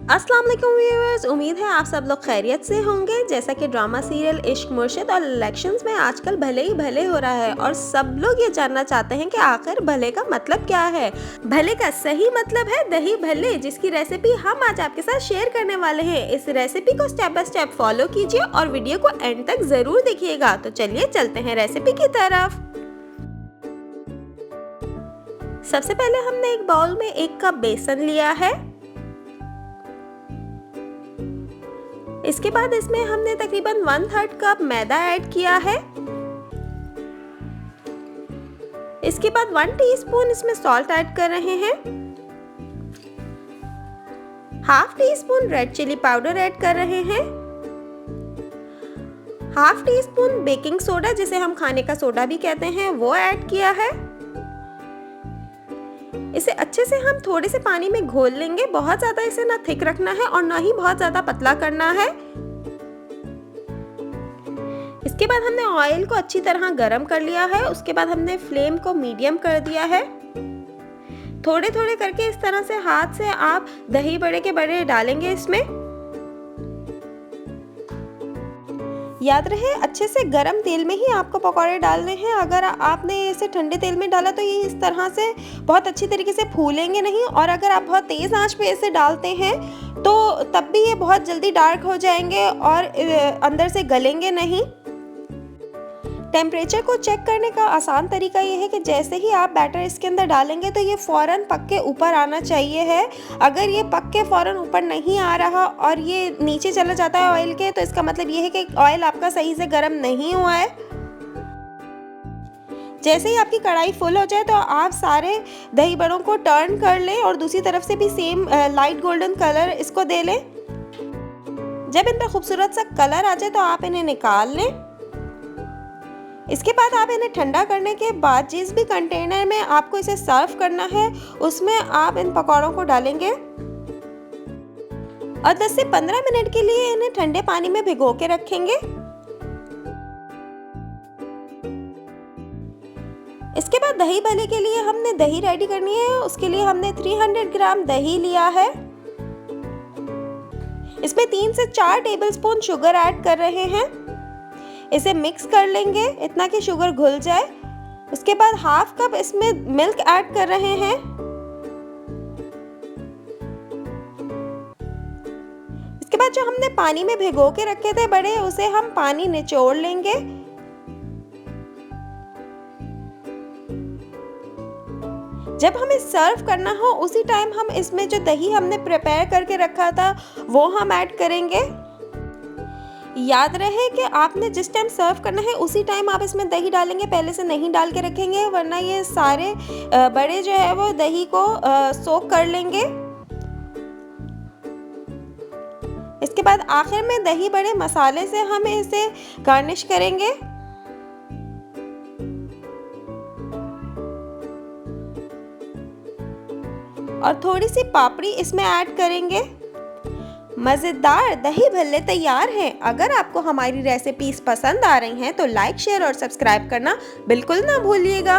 अस्सलाम वालेकुम व्यूअर्स, उम्मीद है आप सब लोग खैरियत से होंगे। जैसा कि ड्रामा सीरियल इश्क मुर्शिद और इलेक्शंस में आजकल भले ही भले हो रहा है और सब लोग ये जानना चाहते हैं कि आखिर भले का मतलब क्या है। भले का सही मतलब है दही भल्ले, जिसकी रेसिपी हम आज आपके साथ शेयर करने वाले हैं। इस रेसिपी को स्टेप बाय स्टेप फॉलो कीजिए और वीडियो को एंड तक जरूर देखिएगा। तो चलिए चलते हैं रेसिपी की तरफ। सबसे पहले हमने एक बाउल में 1 कप बेसन लिया है। इसके बाद इसमें हमने तकरीबन 1/3 कप मैदा ऐड किया है। इसके बाद 1 टीस्पून इसमें सॉल्ट ऐड कर रहे हैं। ½ teaspoon red chilli powder add कर रहे हैं। ½ टीस्पून बेकिंग सोडा, जिसे हम खाने का सोडा भी कहते हैं, वो ऐड किया है। इसे अच्छे से हम थोड़े से पानी में घोल लेंगे। बहुत ज्यादा इसे ना थिक रखना है और ना ही बहुत ज्यादा पतला करना है। इसके बाद हमने ऑयल को अच्छी तरह गरम कर लिया है। उसके बाद हमने फ्लेम को मीडियम कर दिया है। थोड़े थोड़े करके इस तरह से हाथ से आप दही बड़े के बड़े डालेंगे इसमें। याद रहे, अच्छे से गरम तेल में ही आपको पकौड़े डालने हैं। अगर आपने इसे ठंडे तेल में डाला तो ये इस तरह से बहुत अच्छी तरीके से फूलेंगे नहीं, और अगर आप बहुत तेज़ आंच पे इसे डालते हैं तो तब भी ये बहुत जल्दी डार्क हो जाएंगे और अंदर से गलेंगे नहीं। टेम्परेचर को चेक करने का आसान तरीका ये है कि जैसे ही आप बैटर इसके अंदर डालेंगे तो ये फ़ौरन पक के ऊपर आना चाहिए है। अगर ये पक के फ़ौरन ऊपर नहीं आ रहा और ये नीचे चला जाता है ऑयल के, तो इसका मतलब ये है कि ऑयल आपका सही से गर्म नहीं हुआ है। जैसे ही आपकी कढ़ाई फुल हो जाए तो आप सारे दही बड़ों को टर्न कर लें और दूसरी तरफ से भी सेम लाइट गोल्डन कलर इसको दे लें। जब इन पर खूबसूरत सा कलर आ जाए तो आप इन्हें निकाल लें। इसके बाद आप इन्हें ठंडा करने के बाद जिस भी कंटेनर में आपको इसे सर्व करना है उसमें आप इन पकौड़ों को डालेंगे और 10 से 15 मिनट के लिए इन्हें ठंडे पानी में भिगो के रखेंगे। इसके बाद दही भल्ले के लिए हमने दही रेडी करनी है। उसके लिए हमने 300 ग्राम दही लिया है। इसमें 3 से 4 टेबलस्पून शुगर ऐड कर रहे हैं। इसे मिक्स कर लेंगे इतना कि शुगर घुल जाए। उसके बाद ½ कप इसमें मिल्क ऐड कर रहे हैं। इसके बाद जो हमने पानी में भिगो के रखे थे बड़े, उसे हम पानी निचोड़ लेंगे। जब हमें सर्व करना हो उसी टाइम हम इसमें जो दही हमने प्रिपेयर करके रखा था वो हम ऐड करेंगे। याद रहे कि आपने जिस टाइम सर्व करना है उसी टाइम आप इसमें दही डालेंगे, पहले से नहीं डाल के रखेंगे, वरना ये सारे बड़े जो है वो दही को सोक कर लेंगे। इसके बाद आखिर में दही बड़े मसाले से हम इसे गार्निश करेंगे। और थोड़ी सी पापड़ी इसमें ऐड करेंगे। मज़ेदार दही भल्ले तैयार हैं। अगर आपको हमारी रेसिपीज पसंद आ रही हैं तो लाइक, शेयर और सब्सक्राइब करना बिल्कुल ना भूलिएगा।